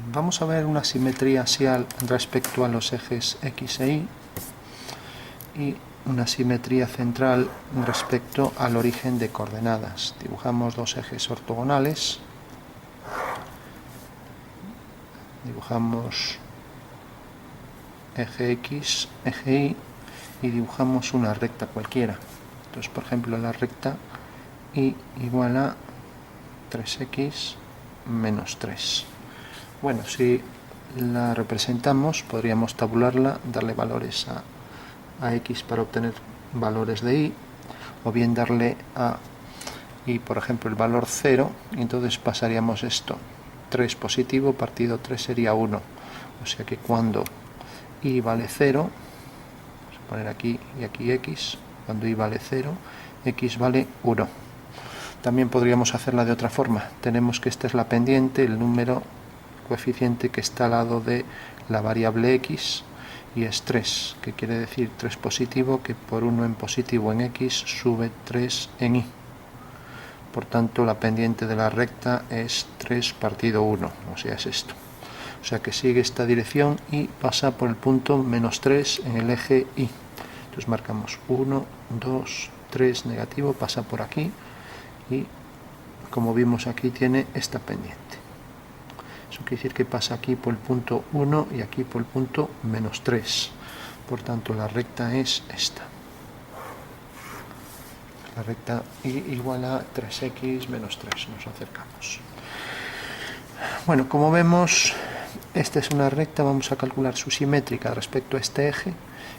Vamos a ver una simetría axial respecto a los ejes X e Y una simetría central respecto al origen de coordenadas. Dibujamos dos ejes ortogonales, dibujamos eje X, eje Y y dibujamos una recta cualquiera. Entonces, por ejemplo, la recta Y igual a 3x menos 3. Bueno, si la representamos, podríamos tabularla, darle valores a x para obtener valores de y, o bien darle a y, por ejemplo, el valor 0, y entonces pasaríamos esto, 3 positivo partido 3 sería 1. O sea que cuando y vale 0, vamos a poner aquí y aquí x, cuando y vale 0, x vale 1. También podríamos hacerla de otra forma. Tenemos que esta es la pendiente, el número coeficiente que está al lado de la variable x, y es 3, que quiere decir 3 positivo, que por 1 en positivo en x sube 3 en y. Por tanto, la pendiente de la recta es 3 partido 1, o sea, es esto. O sea que sigue esta dirección y pasa por el punto menos 3 en el eje y. Entonces marcamos 1, 2, 3 negativo, pasa por aquí y, como vimos aquí, tiene esta pendiente. Eso quiere decir que pasa aquí por el punto 1 y aquí por el punto menos 3. Por tanto, la recta es esta. La recta y igual a 3x menos 3. Nos acercamos. Bueno, como vemos, esta es una recta. Vamos a calcular su simétrica respecto a este eje,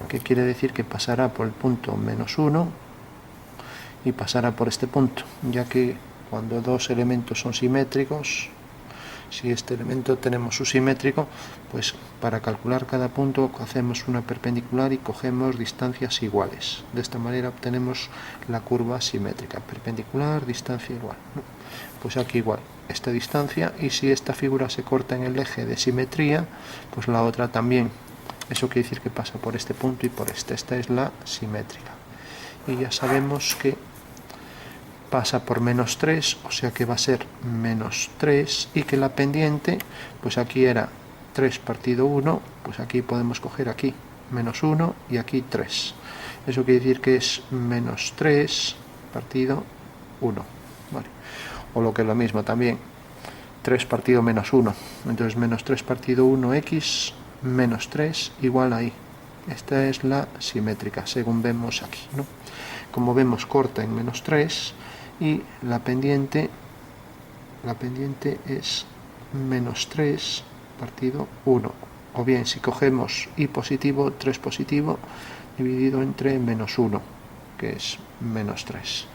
que quiere decir que pasará por el punto menos 1 y pasará por este punto, ya que cuando dos elementos son simétricos, si este elemento tenemos su simétrico, pues para calcular cada punto hacemos una perpendicular y cogemos distancias iguales. De esta manera obtenemos la curva simétrica, perpendicular, distancia igual. Pues aquí igual, esta distancia, y si esta figura se corta en el eje de simetría, pues la otra también. Eso quiere decir que pasa por este punto y por este. Esta es la simétrica. Y ya sabemos que pasa por menos 3, o sea que va a ser menos 3, y que la pendiente, pues aquí era 3 partido 1, pues aquí podemos coger aquí menos 1 y aquí 3. Eso quiere decir que es menos 3 partido 1. Vale. O lo que es lo mismo también, 3 partido menos 1. Entonces menos 3 partido 1 x menos 3 igual a y. Esta es la simétrica, según vemos aquí, ¿no? Como vemos, corta en menos 3 y la pendiente es menos 3 partido 1. O bien, si cogemos y positivo, 3 positivo, dividido entre menos 1, que es menos 3.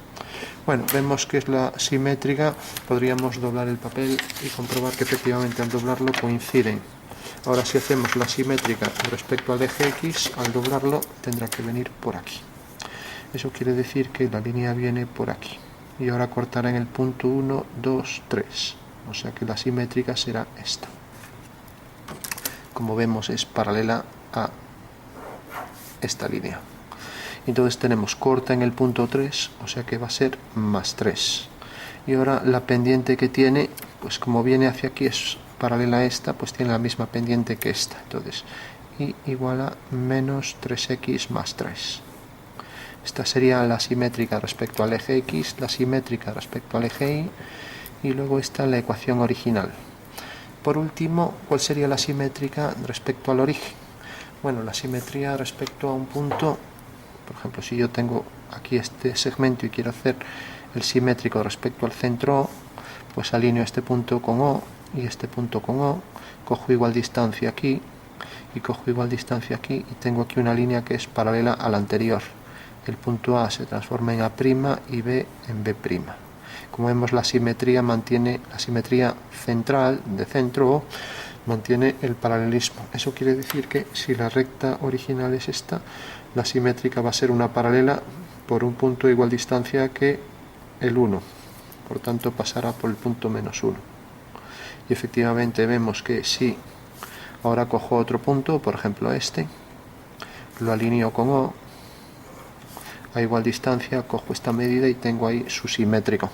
Bueno, vemos que es la simétrica. Podríamos doblar el papel y comprobar que efectivamente al doblarlo coinciden. Ahora, si hacemos la simétrica respecto al eje X, al doblarlo tendrá que venir por aquí. Eso quiere decir que la línea viene por aquí. Y ahora cortará en el punto 1, 2, 3. O sea que la simétrica será esta. Como vemos, es paralela a esta línea. Entonces tenemos corta en el punto 3, o sea que va a ser más 3. Y ahora la pendiente que tiene, pues como viene hacia aquí, es paralela a esta, pues tiene la misma pendiente que esta. Entonces, y igual a menos 3x más 3. Esta sería la simétrica respecto al eje X, la simétrica respecto al eje Y, y luego está la ecuación original. Por último, ¿cuál sería la simétrica respecto al origen? Bueno, la simetría respecto a un punto, por ejemplo, si yo tengo aquí este segmento y quiero hacer el simétrico respecto al centro O, pues alineo este punto con O y este punto con O, cojo igual distancia aquí y cojo igual distancia aquí, y tengo aquí una línea que es paralela a la anterior. El punto A se transforma en A' y B en B'. Como vemos, la simetría mantiene, la simetría central de centro O mantiene el paralelismo. Eso quiere decir que si la recta original es esta, la simétrica va a ser una paralela por un punto de igual distancia que el 1. Por tanto, pasará por el punto menos 1. Y efectivamente vemos que si ahora cojo otro punto, por ejemplo este, lo alineo con O, a igual distancia, cojo esta medida y tengo ahí su simétrico.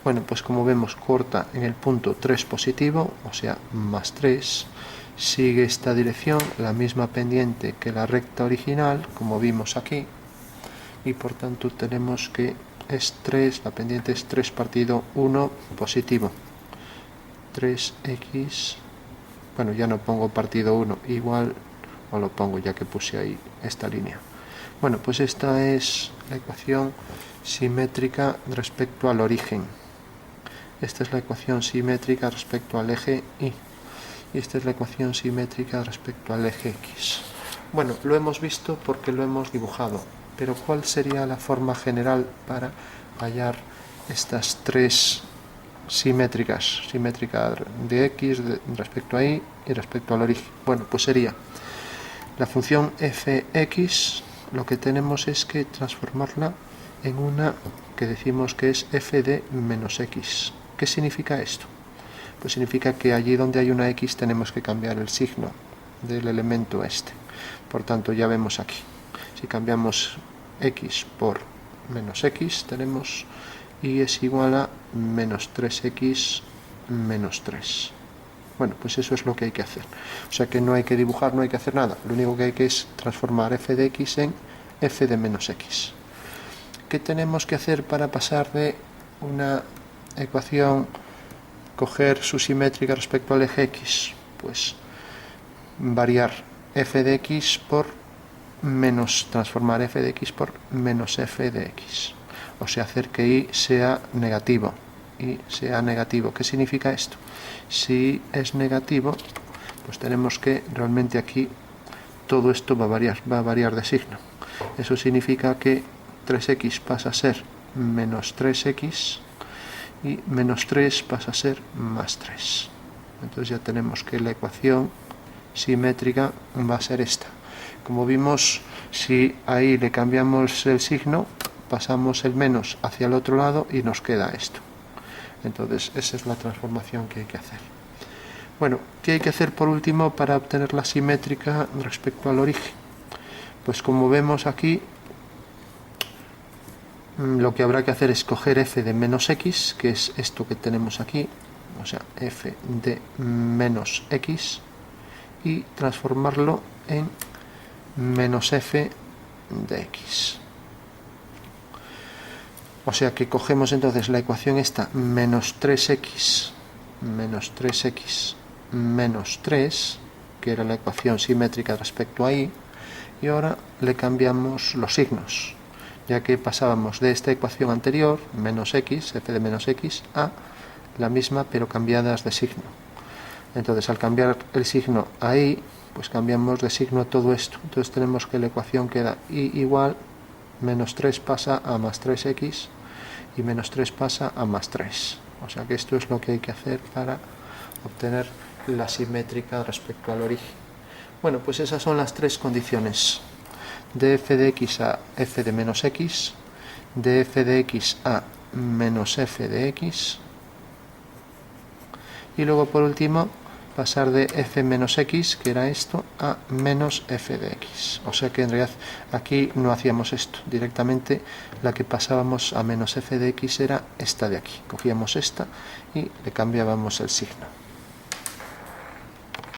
Bueno, pues como vemos, corta en el punto 3 positivo, o sea, más 3. Sigue esta dirección, la misma pendiente que la recta original, como vimos aquí, y por tanto tenemos que es 3, la pendiente es 3 partido 1 positivo. 3x, bueno, ya no pongo partido 1, igual, o lo pongo ya que puse ahí esta línea. Bueno, pues esta es la ecuación simétrica respecto al origen. Esta es la ecuación simétrica respecto al eje Y. Y esta es la ecuación simétrica respecto al eje X. Bueno, lo hemos visto porque lo hemos dibujado, pero ¿cuál sería la forma general para hallar estas tres simétricas? Simétrica de X respecto a Y y respecto al origen. Bueno, pues sería la función fx, lo que tenemos es que transformarla en una que decimos que es f de menos x. ¿Qué significa esto? Pues significa que allí donde hay una x tenemos que cambiar el signo del elemento este. Por tanto, ya vemos aquí. Si cambiamos x por menos x, tenemos y es igual a menos 3x menos 3. Bueno, pues eso es lo que hay que hacer. O sea que no hay que dibujar, no hay que hacer nada. Lo único que hay que es transformar f de x en f de menos x. ¿Qué tenemos que hacer para pasar de una ecuación, coger su simétrica respecto al eje x? Pues variar f de x por menos, transformar f de x por menos f de x. O sea, hacer que y sea negativo. Y sea negativo. ¿Qué significa esto? Si es negativo, pues tenemos que realmente aquí todo esto va a variar de signo. Eso significa que 3x pasa a ser menos 3x y menos 3 pasa a ser más 3. Entonces ya tenemos que la ecuación simétrica va a ser esta. Como vimos, si ahí le cambiamos el signo, pasamos el menos hacia el otro lado y nos queda esto. Entonces esa es la transformación que hay que hacer. Bueno, ¿qué hay que hacer por último para obtener la simétrica respecto al origen? Pues como vemos aquí, lo que habrá que hacer es coger f de menos x, que es esto que tenemos aquí, o sea, f de menos x, y transformarlo en menos f de x. O sea que cogemos entonces la ecuación esta, menos 3x menos 3, que era la ecuación simétrica respecto a y, y ahora le cambiamos los signos, ya que pasábamos de esta ecuación anterior, menos x, f de menos x, a la misma pero cambiadas de signo. Entonces al cambiar el signo a y, pues cambiamos de signo todo esto. Entonces tenemos que la ecuación queda y igual, menos 3 pasa a más 3x y menos 3 pasa a más 3. O sea que esto es lo que hay que hacer para obtener la simétrica respecto al origen. Bueno, pues esas son las tres condiciones. De f de x a f de menos x, de f de x a menos f de x, y luego por último pasar de f menos x, que era esto, a menos f de x. O sea que en realidad aquí no hacíamos esto, directamente la que pasábamos a menos f de x era esta de aquí. Cogíamos esta y le cambiábamos el signo.